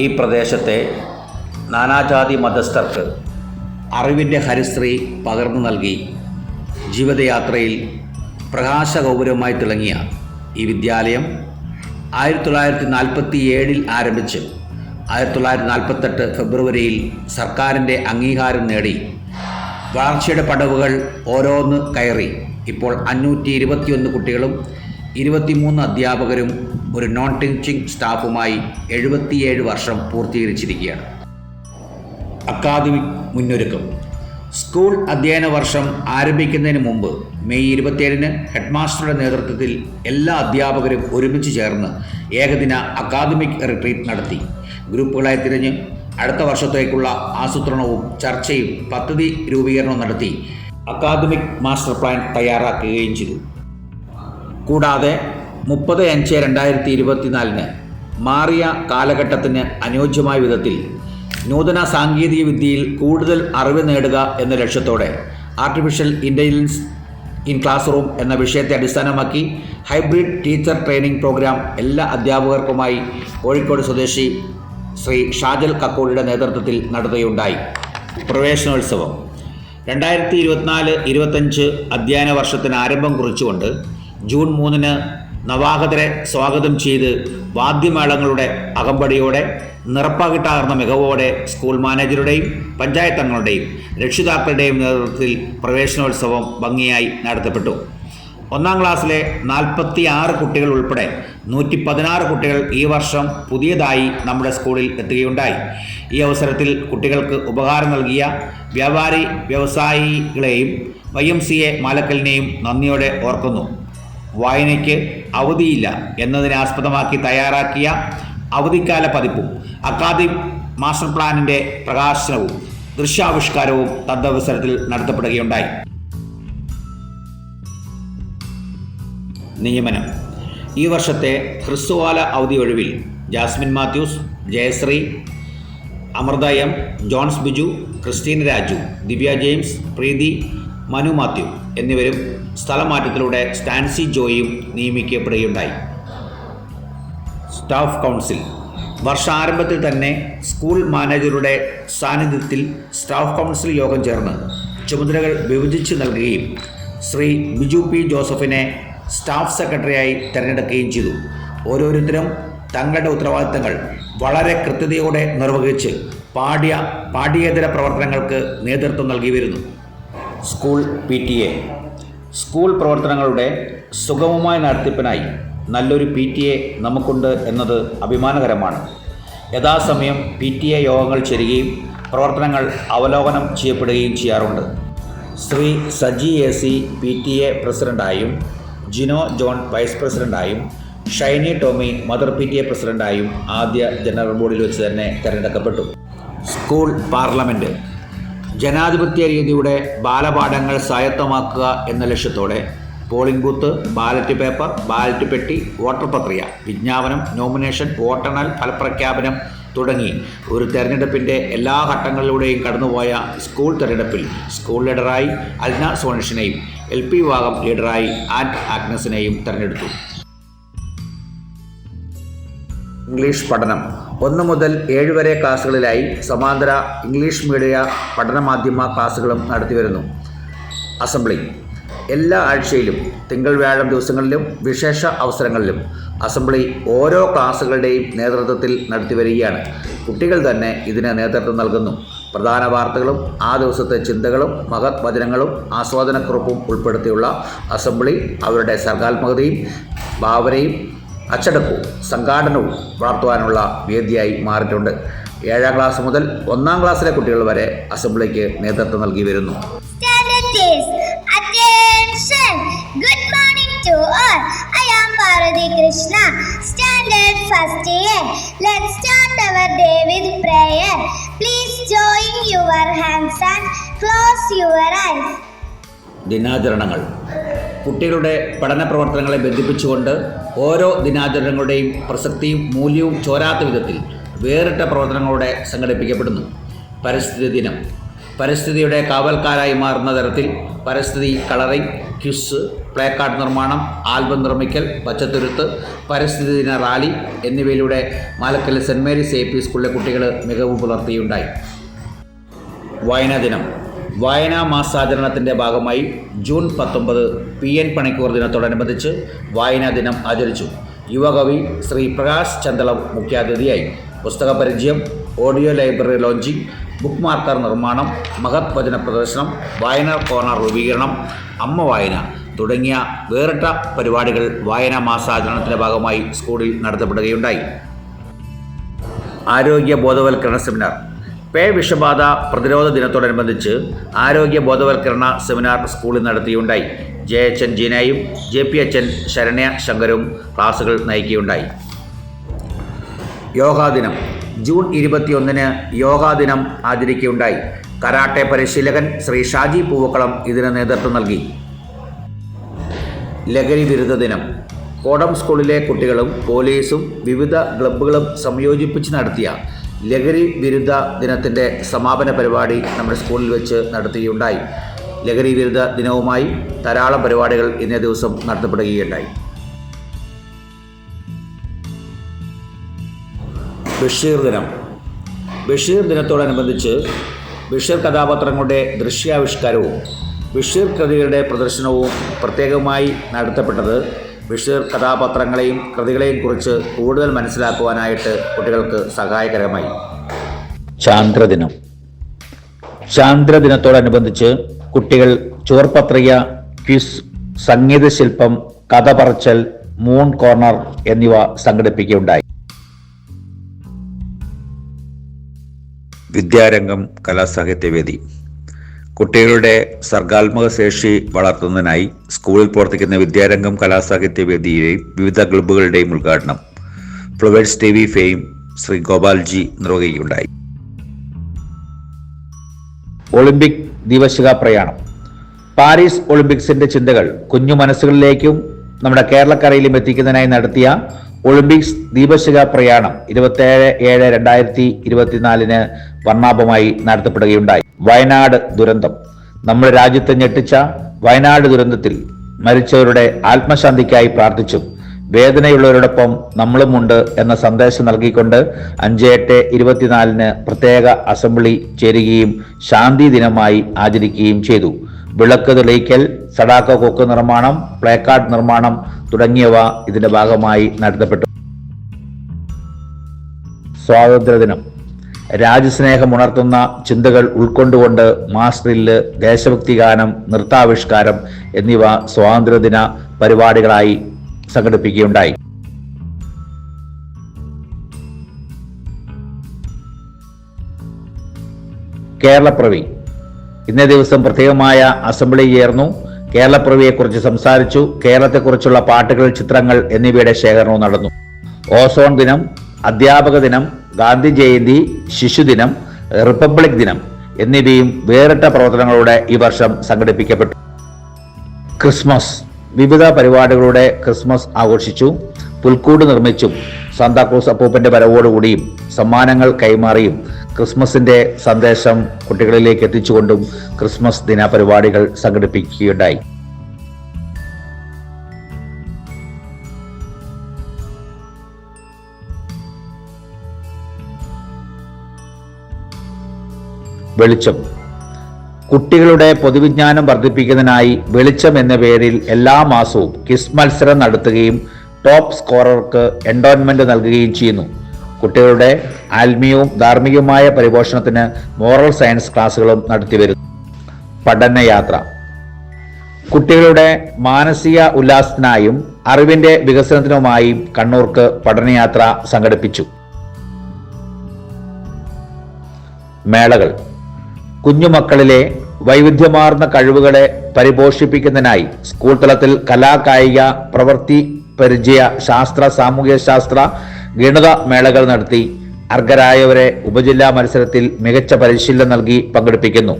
ഈ പ്രദേശത്തെ നാനാജാതി മതസ്ഥർക്ക് അറിവിൻ്റെ ഹരിശ്രീ പകർന്നു നൽകി ജീവിതയാത്രയിൽ പ്രകാശഗൗരവമായി തിളങ്ങിയ ഈ വിദ്യാലയം 1947 ആരംഭിച്ച് 1948 ഫെബ്രുവരിയിൽ സർക്കാരിൻ്റെ അംഗീകാരം നേടി വളർച്ചയുടെ പടവുകൾ ഓരോന്ന് കയറി ഇപ്പോൾ 521 കുട്ടികളും 23 അധ്യാപകരും ഒരു നോൺ ടീച്ചിങ് സ്റ്റാഫുമായി 77 വർഷം പൂർത്തീകരിച്ചിരിക്കുകയാണ്. അക്കാദമിക് മുന്നൊരുക്കം. സ്കൂൾ അധ്യയന വർഷം ആരംഭിക്കുന്നതിന് മുമ്പ് മെയ് 27-ന് ഹെഡ്മാസ്റ്ററുടെ നേതൃത്വത്തിൽ എല്ലാ അധ്യാപകരും ഒരുമിച്ച് ചേർന്ന് ഏകദിന അക്കാദമിക് റിട്രീറ്റ് നടത്തി. ഗ്രൂപ്പുകളായി തിരിഞ്ഞ് അടുത്ത വർഷത്തേക്കുള്ള ആസൂത്രണവും ചർച്ചയും പദ്ധതി രൂപീകരണവും നടത്തി അക്കാദമിക് മാസ്റ്റർ പ്ലാൻ തയ്യാറാക്കുകയും ചെയ്തു. കൂടാതെ 30/5/2024 മാറിയ കാലഘട്ടത്തിന് അനുയോജ്യമായ വിധത്തിൽ നൂതന സാങ്കേതിക വിദ്യയിൽ കൂടുതൽ അറിവ് നേടുക എന്ന ലക്ഷ്യത്തോടെ artificial intelligence in class room എന്ന വിഷയത്തെ അടിസ്ഥാനമാക്കി ഹൈബ്രിഡ് ടീച്ചർ ട്രെയിനിങ് പ്രോഗ്രാം എല്ലാ അധ്യാപകർക്കുമായി കോഴിക്കോട് സ്വദേശി ശ്രീ ഷാജൽ കക്കോടിയുടെ നേതൃത്വത്തിൽ നടത്തുകയുണ്ടായി. പ്രവേശനോത്സവം. 2024-25 അധ്യയന വർഷത്തിന് ആരംഭം കുറിച്ചുകൊണ്ട് ജൂൺ 3-ന് നവാഗതരെ സ്വാഗതം ചെയ്ത് വാദ്യമേളങ്ങളുടെ അകമ്പടിയോടെ നിറപ്പാകിട്ടാർന്ന മികവോടെ സ്കൂൾ മാനേജറുടെയും പഞ്ചായത്ത് അംഗങ്ങളുടെയും രക്ഷിതാക്കളുടെയും നേതൃത്വത്തിൽ പ്രവേശനോത്സവം ഭംഗിയായി നടത്തപ്പെട്ടു. 1-ാം ക്ലാസ്സിലെ 46 കുട്ടികൾ ഉൾപ്പെടെ 116 കുട്ടികൾ ഈ വർഷം പുതിയതായി നമ്മുടെ സ്കൂളിൽ എത്തുകയുണ്ടായി. ഈ അവസരത്തിൽ കുട്ടികൾക്ക് ഉപകാരം നൽകിയ വ്യാപാരി വ്യവസായികളെയും YMCA മാലക്കലിനെയും നന്ദിയോടെ ഓർക്കുന്നു. വായനയ്ക്ക് അവധിയില്ല എന്നതിനെ ആസ്പദമാക്കി തയ്യാറാക്കിയ അവധിക്കാല പതിപ്പും അക്കാദമിക് മാസ്റ്റർ പ്ലാനിൻ്റെ പ്രകാശനവും ദൃശ്യാവിഷ്കാരവും തദവസരത്തിൽ നടത്തപ്പെടുകയുണ്ടായി. നിയമനം. ഈ വർഷത്തെ ഹ്രസ്വകാല അവധി ഒഴിവിൽ ജാസ്മിൻ മാത്യൂസ്, ജയശ്രീ, അമൃത M, ജോൺസ് ബിജു, ക്രിസ്റ്റീൻ രാജു, ദിവ്യ ജെയിംസ്, പ്രീതി, മനു മാത്യു എന്നിവരും സ്ഥലമാറ്റത്തിലൂടെ സ്റ്റാൻസി ജോയിയും നിയമിക്കപ്പെടുകയുണ്ടായി. Staff council. വർഷാരംഭത്തിൽ തന്നെ സ്കൂൾ മാനേജറുടെ സാന്നിധ്യത്തിൽ സ്റ്റാഫ് കൗൺസിൽ യോഗം ചേർന്ന് ചുമതലകൾ വിഭജിച്ച് നൽകുകയും ശ്രീ ബിജു P. ജോസഫിനെ സ്റ്റാഫ് സെക്രട്ടറിയായി തിരഞ്ഞെടുക്കുകയും ചെയ്തു. ഓരോരുത്തരും തങ്ങളുടെ ഉത്തരവാദിത്തങ്ങൾ വളരെ കൃത്യതയോടെ നിർവഹിച്ച് പാഠ്യേതര പ്രവർത്തനങ്ങൾക്ക് നേതൃത്വം നൽകി വരുന്നു. School PTA. സ്കൂൾ പ്രവർത്തനങ്ങളുടെ സുഗമമായ നടത്തിപ്പിനായി നല്ലൊരു PTA നമുക്കുണ്ട് എന്നത് അഭിമാനകരമാണ്. യഥാസമയം PTA യോഗങ്ങൾ ചേരുകയും പ്രവർത്തനങ്ങൾ അവലോകനം ചെയ്യപ്പെടുകയും ചെയ്യാറുണ്ട്. ശ്രീ സജി AC PTA പ്രസിഡൻ്റായും ജിനോ ജോൺ വൈസ് പ്രസിഡൻ്റായും ഷൈനി ടോമി മദർ PTA പ്രസിഡൻ്റായും ആദ്യ ജനറൽ ബോഡിയിൽ വെച്ച് തന്നെ തിരഞ്ഞെടുക്കപ്പെട്ടു. School parliament. ജനാധിപത്യ രീതിയുടെ ബാലപാഠങ്ങൾ സ്വായത്തമാക്കുക എന്ന ലക്ഷ്യത്തോടെ polling booth, ballot paper, ballot പെട്ടി, വോട്ടർ പത്രിക, വിജ്ഞാപനം, നോമിനേഷൻ, വോട്ടെണ്ണൽ, ഫലപ്രഖ്യാപനം തുടങ്ങി ഒരു തെരഞ്ഞെടുപ്പിൻ്റെ എല്ലാ ഘട്ടങ്ങളിലൂടെയും കടന്നുപോയ സ്കൂൾ തെരഞ്ഞെടുപ്പിൽ സ്കൂൾ ലീഡറായി അൽന സോണിഷിനെയും LP വിഭാഗം ലീഡറായി ആൻഡ് ആഗ്നസിനെയും തെരഞ്ഞെടുത്തു. ഇംഗ്ലീഷ് പഠനം. 1 മുതൽ 7 വരെ ക്ലാസ്സുകളിലായി സമാന്തര ഇംഗ്ലീഷ് മീഡിയ പഠനമാധ്യമ ക്ലാസ്സുകളും നടത്തിവരുന്നു. അസംബ്ലി. എല്ലാ ആഴ്ചയിലും തിങ്കൾ വ്യാഴം ദിവസങ്ങളിലും വിശേഷ അവസരങ്ങളിലും അസംബ്ലി ഓരോ ക്ലാസ്സുകളുടെയും നേതൃത്വത്തിൽ നടത്തിവരികയാണ്. കുട്ടികൾ തന്നെ ഇതിന് നേതൃത്വം നൽകുന്നു. പ്രധാന വാർത്തകളും ആ ദിവസത്തെ ചിന്തകളും മഹത് വചനങ്ങളും ആസ്വാദനക്കുറിപ്പും ഉൾപ്പെടുത്തിയുള്ള അസംബ്ലി അവരുടെ സർഗാത്മകതയും ഭാവനയും അച്ചടക്കവും സംഘാടനവും വളർത്തുവാനുള്ള വേദിയായി മാറിയിട്ടുണ്ട്. 7-ാം ക്ലാസ് മുതൽ 1-ാം ക്ലാസ്സിലെ കുട്ടികൾ വരെ അസംബ്ലിക്ക് നേതൃത്വം നൽകി വരുന്നു. Good morning to all. I am Bharati Krishna, standard first year. Let's start our day with prayer. Please join your hands and close your eyes. ദിനാചരണങ്ങൾ. കുട്ടികളുടെ പഠന പ്രവർത്തനങ്ങളെ ബന്ധിപ്പിച്ചുകൊണ്ട് ഓരോ ദിനാചരണങ്ങളുടെയും പ്രസക്തിയും മൂല്യവും ചോരാത്ത വിധത്തിൽ വേറിട്ട പ്രവർത്തനങ്ങളോടെ സംഘടിപ്പിക്കപ്പെടുന്നു. പരിസ്ഥിതി ദിനം. പരിസ്ഥിതിയുടെ കാവൽക്കാരായി മാറുന്ന തരത്തിൽ പരിസ്ഥിതി കളറിംഗ്, ക്വിസ്, പ്ലേ കാർഡ് നിർമ്മാണം, ആൽബം നിർമ്മിക്കൽ, പച്ചത്തുരുത്ത്, പരിസ്ഥിതി ദിന റാലി എന്നിവയിലൂടെ മാലക്കൽ സെൻറ് മേരീസ് AP സ്കൂളിലെ കുട്ടികൾ മികവ് പുലർത്തിയുണ്ടായി. വായനാ ദിനം. വായനാ മാസാചരണത്തിൻ്റെ ഭാഗമായി ജൂൺ 19 PN പണിക്കൂർ ദിനത്തോടനുബന്ധിച്ച് വായനാ ദിനം ആചരിച്ചു. യുവകവി ശ്രീ പ്രകാശ് ചന്ദളം മുഖ്യാതിഥിയായി. പുസ്തക പരിചയം, audio library launching, book marker നിർമ്മാണം, മഹത് വചന പ്രദർശനം, വായനാ കോർണർ രൂപീകരണം, അമ്മ വായന തുടങ്ങിയ വേറിട്ട പരിപാടികൾ വായനാ മാസാചരണത്തിൻ്റെ ഭാഗമായി സ്കൂളിൽ നടത്തപ്പെടുകയുണ്ടായി. ആരോഗ്യ ബോധവൽക്കരണ സെമിനാർ. പേ വിഷബാധ പ്രതിരോധ ദിനത്തോടനുബന്ധിച്ച് ആരോഗ്യ ബോധവൽക്കരണ സെമിനാർ സ്കൂളിൽ നടത്തിയുണ്ടായി. JHN ജീനയും JPHN ശരണ്യ ശങ്കരും ക്ലാസുകൾ നയിക്കുകയുണ്ടായി. യോഗാ ദിനം. ജൂൺ 21 യോഗാ ദിനം ആചരിക്കുകയുണ്ടായി. കരാട്ടെ പരിശീലകൻ ശ്രീ ഷാജി പൂവക്കളം ഇതിന് നേതൃത്വം നൽകി. ലഹരി വിരുദ്ധ ദിനം. കോടം സ്കൂളിലെ കുട്ടികളും പോലീസും വിവിധ ക്ലബ്ബുകളും സംയോജിപ്പിച്ച് നടത്തിയ ലഹരി വിരുദ്ധ ദിനത്തിൻ്റെ സമാപന പരിപാടി നമ്മുടെ സ്കൂളിൽ വെച്ച് നടത്തുകയുണ്ടായി. ലഹരി വിരുദ്ധ ദിനവുമായി ധാരാളം പരിപാടികൾ ഇന്നേ ദിവസം നടത്തപ്പെടുകയുണ്ടായി. ബഷീർ ദിനം. ബഷീർ ദിനത്തോടനുബന്ധിച്ച് ബഷീർ കഥാപാത്രങ്ങളുടെ ദൃശ്യാവിഷ്കാരവും ബഷീർ കൃതികളുടെ പ്രദർശനവും പ്രത്യേകമായി നടത്തപ്പെട്ടത് ബഷീർ കഥാപാത്രങ്ങളെയും കൃതികളെയും കുറിച്ച് കൂടുതൽ മനസ്സിലാക്കുവാനായിട്ട് കുട്ടികൾക്ക് സഹായകരമായി. ചാന്ദ്രദിനം. ചാന്ദ്രദിനത്തോടനുബന്ധിച്ച് കുട്ടികൾ ചോർപത്രിക, ക്വിസ്, സംഗീതശില്പം, കഥ പറച്ചൽ, മൂൺ കോർണർ എന്നിവ സംഘടിപ്പിക്കുകയുണ്ടായി. വിദ്യാരംഗം കലാസാഹിത്യവേദി. കുട്ടികളുടെ സർഗാത്മക ശേഷി വളർത്തുന്നതിനായി സ്കൂളിൽ പ്രവർത്തിക്കുന്ന വിദ്യാരംഗം കലാസാഹിത്യവേദിയുടെയും വിവിധ ക്ലബ്ബുകളുടെയും ഉദ്ഘാടനം Flowers TV fame Shri Gopalji നിർവഹിക്കുകയുണ്ടായി. ഒളിമ്പിക് ദിവശിക പ്രയാണം. പാരീസ് ഒളിമ്പിക്സിന്റെ ചിന്തകൾ കുഞ്ഞു മനസ്സുകളിലേക്കും നമ്മുടെ കേരളക്കരയിലും എത്തിക്കുന്നതിനായി നടത്തിയ ഒളിമ്പിക്സ് ദീപശിഖ പ്രയാണം 27/7/2024 വർണ്ണാഭമായി നടത്തപ്പെടുകയുണ്ടായി. വയനാട് ദുരന്തം. നമ്മുടെ രാജ്യത്തെ ഞെട്ടിച്ച വയനാട് ദുരന്തത്തിൽ മരിച്ചവരുടെ ആത്മശാന്തിക്കായി പ്രാർത്ഥിച്ചും വേദനയുള്ളവരോടൊപ്പം നമ്മളുമുണ്ട് എന്ന സന്ദേശം നൽകിക്കൊണ്ട് 5/8/24 പ്രത്യേക അസംബ്ലി ചേരുകയും ശാന്തി ദിനമായി ആചരിക്കുകയും ചെയ്തു. വിളക്ക് തെളിയിക്കൽ, സടാക്ക കൊക്ക് നിർമ്മാണം, പ്ലേക്കാർഡ് നിർമ്മാണം തുടങ്ങിയവ ഇതിന്റെ ഭാഗമായി നടത്തപ്പെട്ടു. സ്വാതന്ത്ര്യദിനം. രാജ്യസ്നേഹം ഉണർത്തുന്ന ചിന്തകൾ ഉൾക്കൊണ്ടുകൊണ്ട് മാസ് ഡ്രില്ല്, ദേശഭക്തി ഗാനം, നൃത്താവിഷ്കാരം എന്നിവ സ്വാതന്ത്ര്യദിന പരിപാടികളായി സംഘടിപ്പിക്കുകയുണ്ടായി. കേരളപ്പിറവി. ഇന്നേ ദിവസം പ്രത്യേകമായ അസംബ്ലി ചേർന്നു. കേരളപ്പിറവിയെക്കുറിച്ച് സംസാരിച്ചു. കേരളത്തെക്കുറിച്ചുള്ള പാട്ടുകൾ, ചിത്രങ്ങൾ എന്നിവയുടെ ശേഖരണവും നടന്നു. ഓസോൺ ദിനം, അധ്യാപക ദിനം, ഗാന്ധി ജയന്തി, ശിശുദിനം, റിപ്പബ്ലിക് ദിനം എന്നിവയും വേറിട്ട പ്രവർത്തനങ്ങളോടെ ഈ വർഷം സംഘടിപ്പിക്കപ്പെട്ടു. ക്രിസ്മസ്. വിവിധ പരിപാടികളുടെ ക്രിസ്മസ് ആഘോഷിച്ചു. പുൽക്കൂട് നിർമ്മിച്ചും സാന്താക്ലോസ് അപ്പൂപ്പന്റെ വരവോടുകൂടിയും സമ്മാനങ്ങൾ കൈമാറിയും ക്രിസ്മസിന്റെ സന്ദേശം കുട്ടികളിലേക്ക് എത്തിച്ചുകൊണ്ടും ക്രിസ്മസ് ദിന പരിപാടികൾ സംഘടിപ്പിക്കുകയുണ്ടായി. വെളിച്ചം. കുട്ടികളുടെ പൊതുവിജ്ഞാനം വർദ്ധിപ്പിക്കുന്നതിനായി വെളിച്ചം എന്ന പേരിൽ എല്ലാ മാസവും ക്വിസ് മത്സരം നടത്തുകയും ടോപ്പ് സ്കോറർക്ക് എൻഡോൺമെന്റ് നൽകുകയും ചെയ്യുന്നു. കുട്ടികളുടെ ആത്മീയവും ധാർമ്മികവുമായ പരിപോഷണത്തിന് മോറൽ സയൻസ് ക്ലാസുകളും നടത്തിവരുന്നു. പഠനയാത്ര. കുട്ടികളുടെ മാനസിക ഉല്ലാസത്തിനായും അറിവിന്റെ വികസനത്തിനുമായും കണ്ണൂർക്ക് പഠനയാത്ര സംഘടിപ്പിച്ചു. മേളകൾ. കുഞ്ഞുമക്കളിലെ വൈവിധ്യമാർന്ന കഴിവുകളെ പരിപോഷിപ്പിക്കുന്നതിനായി സ്കൂൾ തലത്തിൽ കലാകായിക, പ്രവൃത്തി പരിചയ, ശാസ്ത്ര, സാമൂഹ്യ ശാസ്ത്ര, ഗണിത മേളകൾ നടത്തി അർഹരായവരെ ഉപജില്ലാ മത്സരത്തിൽ മികച്ച പരിശീലനം നൽകി പങ്കെടുപ്പിക്കുന്നു.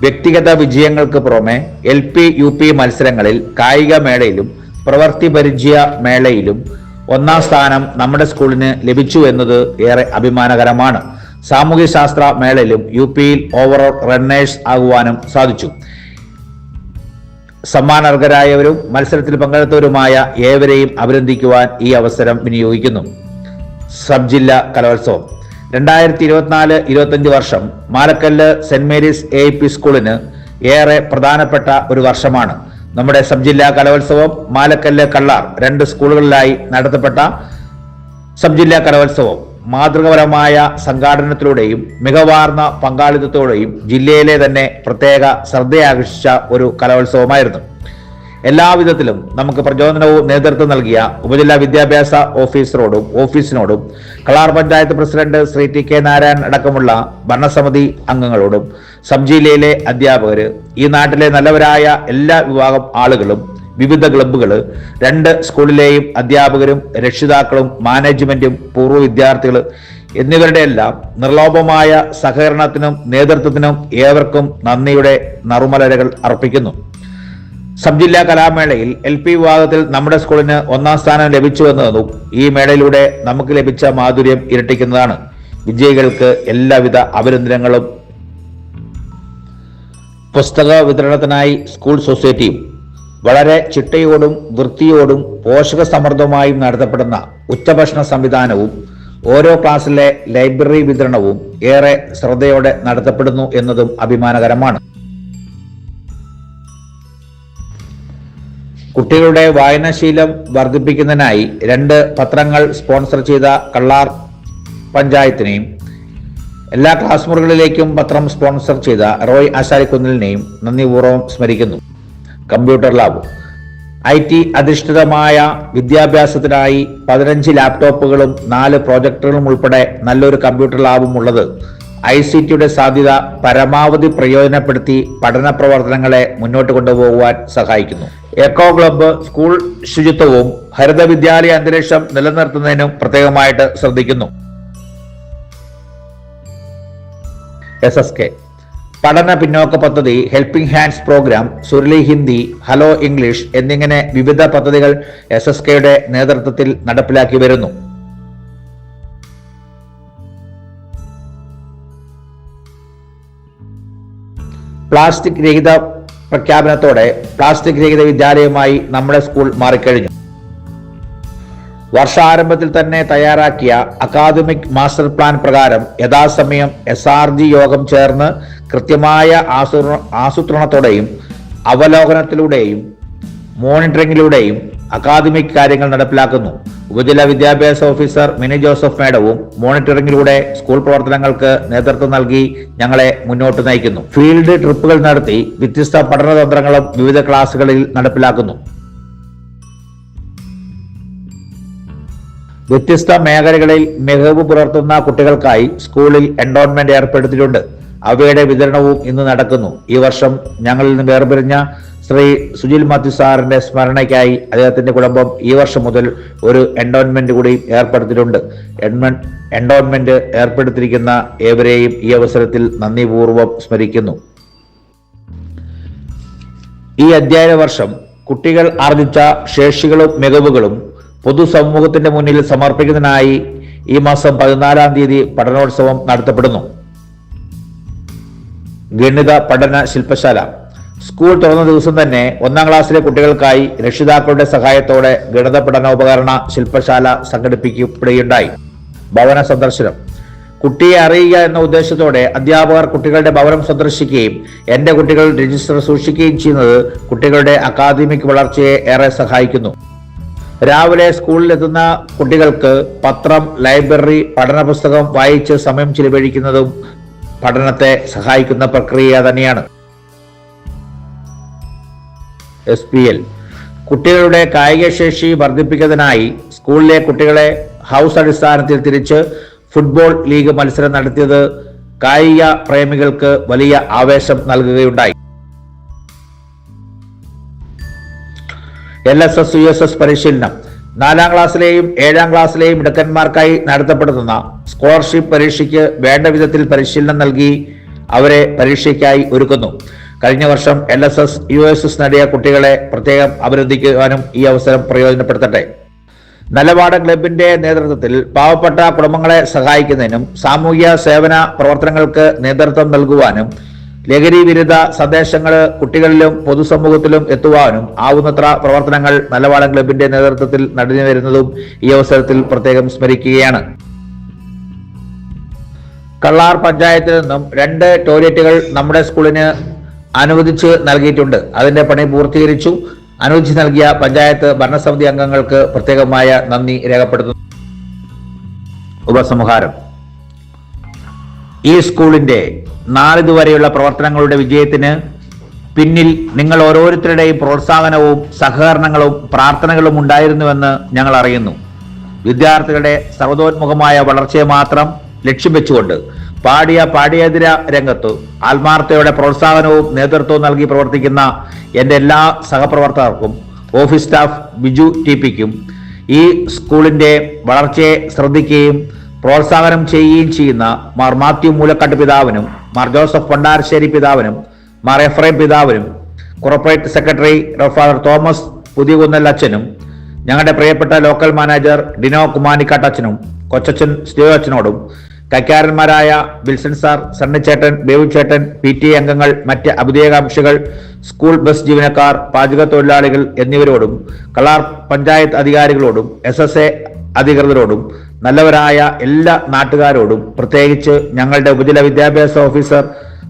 വ്യക്തിഗത വിജയങ്ങൾക്ക് പുറമെ LP UP മത്സരങ്ങളിൽ കായിക മേളയിലും പ്രവൃത്തി പരിചയ മേളയിലും 1ാം സ്ഥാനം നമ്മുടെ സ്കൂളിന് ലഭിച്ചു എന്നത് ഏറെ അഭിമാനകരമാണ്. സാമൂഹ്യ ശാസ്ത്ര മേളയിലും UPയിൽ ഓവറോൾ റണ്ണേഴ്സ് ആകുവാനും സാധിച്ചു. സമ്മാനാർഹരായവരും മത്സരത്തിൽ പങ്കെടുത്തവരുമായ ഏവരെയും അഭിനന്ദിക്കുവാൻ ഈ അവസരം വിനിയോഗിക്കുന്നു. സബ് ജില്ലാ കലോത്സവം 2024-25 വർഷം മാലക്കല്ല് സെന്റ് മേരീസ് AIP സ്കൂളിന് ഏറെ പ്രധാനപ്പെട്ട ഒരു വർഷമാണ്. നമ്മുടെ സബ് ജില്ലാ കലോത്സവം മാലക്കല്ല് കള്ളാർ 2 സ്കൂളുകളിലായി നടത്തപ്പെട്ട സബ് ജില്ലാ കലോത്സവം മാതൃകാപരമായ സംഘാടനത്തിലൂടെയും മികവാർന്ന പങ്കാളിത്തത്തോടെയും ജില്ലയിലെ തന്നെ പ്രത്യേക ശ്രദ്ധയാകർഷിച്ച ഒരു കലോത്സവമായിരുന്നു. എല്ലാവിധത്തിലും നമുക്ക് പ്രചോദനവും നേതൃത്വം നൽകിയ ഉപജില്ലാ വിദ്യാഭ്യാസ ഓഫീസിനോടും കള്ളാർ പഞ്ചായത്ത് പ്രസിഡന്റ് ശ്രീ TK നാരായണൻ അടക്കമുള്ള ഭരണസമിതി അംഗങ്ങളോടും സബ് ജില്ലയിലെ അധ്യാപകര്, ഈ നാട്ടിലെ നല്ലവരായ എല്ലാ വിഭാഗം ആളുകളും, വിവിധ ക്ലബ്ബുകള്, 2 സ്കൂളിലെയും അധ്യാപകരും രക്ഷിതാക്കളും മാനേജ്മെന്റും പൂർവ്വ വിദ്യാർത്ഥികൾ എന്നിവരുടെ എല്ലാം നിർലോഭമായ സഹകരണത്തിനും നേതൃത്വത്തിനും ഏവർക്കും നന്ദിയുടെ നറുമലരുകൾ അർപ്പിക്കുന്നു. സബ് ജില്ലാ കലാമേളയിൽ LP വിഭാഗത്തിൽ നമ്മുടെ സ്കൂളിന് 1ാം സ്ഥാനം ലഭിച്ചുവെന്നതും ഈ മേളയിലൂടെ നമുക്ക് ലഭിച്ച മാധുര്യം ഇരട്ടിക്കുന്നതാണ്. വിജയികൾക്ക് എല്ലാവിധ അഭിനന്ദനങ്ങളും. പുസ്തക വിതരണത്തിനായി സ്കൂൾ സൊസൈറ്റിയും വളരെ ചിട്ടയോടും വൃത്തിയോടും പോഷക സമൃദ്ധമായും നടത്തപ്പെടുന്ന ഉച്ചഭക്ഷണ സംവിധാനവും ഓരോ ക്ലാസ്സിലെ ലൈബ്രറി വിതരണവും ഏറെ ശ്രദ്ധയോടെ നടത്തപ്പെടുന്നു എന്നതും അഭിമാനകരമാണ്. കുട്ടികളുടെ വായനാശീലം വർദ്ധിപ്പിക്കുന്നതിനായി 2 പത്രങ്ങൾ സ്പോൺസർ ചെയ്ത കള്ളാർ പഞ്ചായത്തിനെയും എല്ലാ ക്ലാസ് മുറികളിലേക്കും പത്രം സ്പോൺസർ ചെയ്ത റോയ് ആശാരിക്കുന്നിലിനെയും നന്ദിപൂർവ്വം സ്മരിക്കുന്നു. കമ്പ്യൂട്ടർ ലാബ് IT അധിഷ്ഠിതമായ വിദ്യാഭ്യാസത്തിനായി 15 ലാപ്ടോപ്പുകളും 4 പ്രൊജക്ടറുകളും ഉൾപ്പെടെ നല്ലൊരു കമ്പ്യൂട്ടർ ലാബും ഉള്ളത് ICTയുടെ സാധ്യത പരമാവധി പ്രയോജനപ്പെടുത്തി പഠന പ്രവർത്തനങ്ങളെ മുന്നോട്ട് കൊണ്ടുപോകുവാൻ സഹായിക്കുന്നു. എക്കോ ക്ലബ്ബ് സ്കൂൾ ശുചിത്വവും ഹരിത വിദ്യാലയ അന്തരീക്ഷം നിലനിർത്തുന്നതിനും പ്രത്യേകമായിട്ട് ശ്രദ്ധിക്കുന്നു. SSK പഠന പിന്നോക്ക പദ്ധതി, helping hands programme, Surili Hindi, hello English എന്നിങ്ങനെ വിവിധ പദ്ധതികൾ SSKയുടെ നേതൃത്വത്തിൽ നടപ്പിലാക്കി വരുന്നു. പ്ലാസ്റ്റിക് രഹിത പ്രഖ്യാപനത്തോടെ പ്ലാസ്റ്റിക് രഹിത വിദ്യാലയമായി നമ്മുടെ സ്കൂൾ മാറിക്കഴിഞ്ഞു. വർഷാരംഭത്തിൽ തന്നെ തയ്യാറാക്കിയ അക്കാദമിക് മാസ്റ്റർ പ്ലാൻ പ്രകാരം യഥാസമയം SRG യോഗം ചേർന്ന് കൃത്യമായ ആസൂത്രണത്തോടെയും അവലോകനത്തിലൂടെയും മോണിറ്ററിംഗിലൂടെയും അക്കാദമിക് കാര്യങ്ങൾ നടപ്പിലാക്കുന്നു. ഉപജില്ലാ വിദ്യാഭ്യാസ ഓഫീസർ മിനി ജോസഫ് മാഡവും മോണിറ്ററിംഗിലൂടെ സ്കൂൾ പ്രവർത്തനങ്ങൾക്ക് നേതൃത്വം നൽകി ഞങ്ങളെ മുന്നോട്ട് നയിക്കുന്നു. ഫീൽഡ് ട്രിപ്പുകൾ നടത്തി വ്യത്യസ്ത പഠനതന്ത്രങ്ങളും വിവിധ ക്ലാസുകളിൽ നടപ്പിലാക്കുന്നു. വ്യത്യസ്ത മേഖലകളിൽ മികവ് പുലർത്തുന്ന കുട്ടികൾക്കായി സ്കൂളിൽ എൻഡോൺമെന്റ് ഏർപ്പെടുത്തിയിട്ടുണ്ട്. അവയുടെ വിതരണവും ഇന്ന് നടക്കുന്നു. ഈ വർഷം ഞങ്ങളിൽ നിന്ന് വേർപിരിഞ്ഞ ശ്രീ സുജിൽ മാത്യു സാറിന്റെ സ്മരണയ്ക്കായി അദ്ദേഹത്തിന്റെ കുടുംബം ഈ വർഷം മുതൽ ഒരു എൻഡോൺമെന്റ് കൂടി ഏർപ്പെടുത്തിയിട്ടുണ്ട്. എൻഡോൺമെന്റ് ഏർപ്പെടുത്തിയിരിക്കുന്ന ഏവരെയും ഈ അവസരത്തിൽ നന്ദിപൂർവ്വം സ്മരിക്കുന്നു. ഈ അധ്യയന വർഷം കുട്ടികൾ ആർജിച്ച ശേഷികളും മികവുകളും പൊതുസമൂഹത്തിന്റെ മുന്നിൽ സമർപ്പിക്കുന്നതിനായി ഈ മാസം 14-ാം തീയതി പഠനോത്സവം നടത്തപ്പെടുന്നു. ഗണിത പഠന ശില്പശാല സ്കൂൾ തുറന്ന ദിവസം തന്നെ 1ാം ക്ലാസ്സിലെ കുട്ടികൾക്കായി രക്ഷിതാക്കളുടെ സഹായത്തോടെ ഗണിത പഠനോപകരണ ശില്പശാല സംഘടിപ്പിക്കപ്പെടുകയുണ്ടായി. ഭവന സന്ദർശനം കുട്ടിയെ അറിയുക എന്ന ഉദ്ദേശത്തോടെ അധ്യാപകർ കുട്ടികളുടെ ഭവനം സന്ദർശിക്കുകയും എന്റെ കുട്ടികൾ രജിസ്റ്റർ സൂക്ഷിക്കുകയും ചെയ്യുന്നത് കുട്ടികളുടെ അക്കാദമിക് വളർച്ചയെ ഏറെ സഹായിക്കുന്നു. രാവിലെ സ്കൂളിൽ എത്തുന്ന കുട്ടികൾക്ക് പത്രം, ലൈബ്രറി, പഠന പുസ്തകം വായിച്ച് സമയം ചിലവഴിക്കുന്നതും പഠനത്തെ സഹായിക്കുന്ന പ്രക്രിയ തന്നെയാണ്. SPL കുട്ടികളുടെ കായികശേഷി വർദ്ധിപ്പിക്കുന്നതിനായി സ്കൂളിലെ കുട്ടികളെ ഹൗസ് അടിസ്ഥാനത്തിൽ തിരിച്ച് ഫുട്ബോൾ ലീഗ് മത്സരം നടത്തിയത് കായിക പ്രേമികൾക്ക് വലിയ ആവേശം നൽകുകയുണ്ടായി. LSS USS പരിശീലനം 4ാം ക്ലാസ്സിലെയും 7ാം ക്ലാസ്സിലെയും മിടുക്കന്മാർക്കായി നടത്തപ്പെടുന്ന സ്കോളർഷിപ്പ് പരീക്ഷയ്ക്ക് വേണ്ട വിധത്തിൽ പരിശീലനം നൽകി അവരെ പരീക്ഷയ്ക്കായി ഒരുക്കുന്നു. കഴിഞ്ഞ വർഷം LSS USS നേടിയ കുട്ടികളെ പ്രത്യേകം അഭിനന്ദിക്കുവാനും ഈ അവസരം പ്രയോജനപ്പെടുത്തട്ടെ. നിലപാട് ക്ലബിന്റെ നേതൃത്വത്തിൽ പാവപ്പെട്ട കുടുംബങ്ങളെ സഹായിക്കുന്നതിനും സാമൂഹ്യ സേവന പ്രവർത്തനങ്ങൾക്ക് നേതൃത്വം നൽകുവാനും ലഹരി വിരുദ്ധ സന്ദേശങ്ങൾ കുട്ടികളിലും പൊതുസമൂഹത്തിലും എത്തുവാനും ആവുന്നത്ര പ്രവർത്തനങ്ങൾ നല്ലവാളം ക്ലബിന്റെ നേതൃത്വത്തിൽ നടന്നു വരുന്നതും ഈ അവസരത്തിൽ പ്രത്യേകം സ്മരിക്കുകയാണ്. കള്ളാർ പഞ്ചായത്തിൽ നിന്നും 2 ടോയ്ലറ്റുകൾ നമ്മുടെ സ്കൂളിന് അനുവദിച്ച് നൽകിയിട്ടുണ്ട്. അതിന്റെ പണി പൂർത്തീകരിച്ചു. അനുവദിച്ച് നൽകിയ പഞ്ചായത്ത് ഭരണസമിതി അംഗങ്ങൾക്ക് പ്രത്യേകമായ നന്ദി രേഖപ്പെടുത്തുന്നു. ഉപസംഹാരം. ഈ സ്കൂളിന്റെ നാളിതുവരെയുള്ള പ്രവർത്തനങ്ങളുടെ വിജയത്തിന് പിന്നിൽ നിങ്ങൾ ഓരോരുത്തരുടെയും പ്രോത്സാഹനവും സഹകരണങ്ങളും പ്രാർത്ഥനകളും ഉണ്ടായിരുന്നുവെന്ന് ഞങ്ങൾ അറിയുന്നു. വിദ്യാർത്ഥികളുടെ സർവതോന്മുഖമായ വളർച്ചയെ മാത്രം ലക്ഷ്യം വെച്ചുകൊണ്ട് പാഠ്യേതര രംഗത്ത് ആത്മാർത്ഥതയോടെ പ്രോത്സാഹനവും നേതൃത്വവും നൽകി പ്രവർത്തിക്കുന്ന എൻ്റെ എല്ലാ സഹപ്രവർത്തകർക്കും ഓഫീസ് സ്റ്റാഫ് ബിജു ടിപിക്കും ഈ സ്കൂളിന്റെ വളർച്ചയെ ശ്രദ്ധിക്കുകയും പ്രോത്സാഹനം ചെയ്യുകയും ചെയ്യുന്ന മാർ മാത്യു മൂലക്കാട്ട് പിതാവിനും മാർ ജോസഫ് പണ്ടാരശ്ശേരി പിതാവിനും മാർ എഫ്രൈം പിതാവിനും കോർപ്പറേറ്റ് സെക്രട്ടറി ഫാദർ തോമസ് പുതിയകുന്നൽ അച്ഛനും ഞങ്ങളുടെ പ്രിയപ്പെട്ട ലോക്കൽ മാനേജർ ഡിനോ കുമാനിക്കാട്ടച്ഛനും കൊച്ചച്ഛൻ സ്റ്റീവ് അച്ഛനോടും കൈക്കാരന്മാരായ വിൽസൺ സാർ, സണ്ണിച്ചേട്ടൻ, ബേബുചേട്ടൻ, PTA അംഗങ്ങൾ, മറ്റ് അഭ്യുദയകാംക്ഷികൾ, സ്കൂൾ ബസ് ജീവനക്കാർ, പാചക തൊഴിലാളികൾ എന്നിവരോടും കള്ളാർ പഞ്ചായത്ത് അധികാരികളോടും SSA അധികൃതരോടും നല്ലവരായ എല്ലാ നാട്ടുകാരോടും പ്രത്യേകിച്ച് ഞങ്ങളുടെ ഉപജില്ല വിദ്യാഭ്യാസ ഓഫീസർ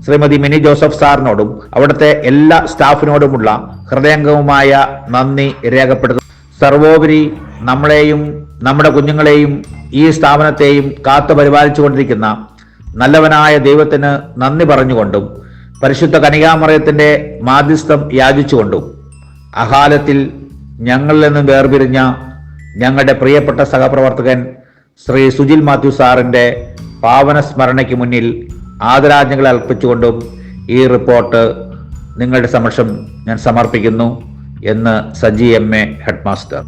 ശ്രീമതി മിനി ജോസഫ് സാറിനോടും അവിടുത്തെ എല്ലാ സ്റ്റാഫിനോടുമുള്ള ഹൃദയംഗമമായ നന്ദി രേഖപ്പെടുത്തുന്നു. സർവോപരി നമ്മളെയും നമ്മുടെ കുഞ്ഞുങ്ങളെയും ഈ സ്ഥാപനത്തെയും കാത്തു പരിപാലിച്ചുകൊണ്ടിരിക്കുന്ന നല്ലവനായ ദൈവത്തിന് നന്ദി പറഞ്ഞുകൊണ്ടും പരിശുദ്ധ കനികാമറിയത്തിന്റെ മാധ്യസ്ഥം യാചിച്ചുകൊണ്ടും അകാലത്തിൽ ഞങ്ങളിൽ നിന്നും വേർപിരിഞ്ഞ ഞങ്ങളുടെ പ്രിയപ്പെട്ട സഹപ്രവർത്തകൻ ശ്രീ സുജിൽ മാത്യു സാറിന്റെ പാവന സ്മരണയ്ക്ക് മുന്നിൽ ആദരാഞ്ജലികൾ അർപ്പിച്ചുകൊണ്ടും ഈ റിപ്പോർട്ട് നിങ്ങളുടെ സമക്ഷം ഞാൻ സമർപ്പിക്കുന്നു എന്ന് സജി MA ഹെഡ്മാസ്റ്റർ.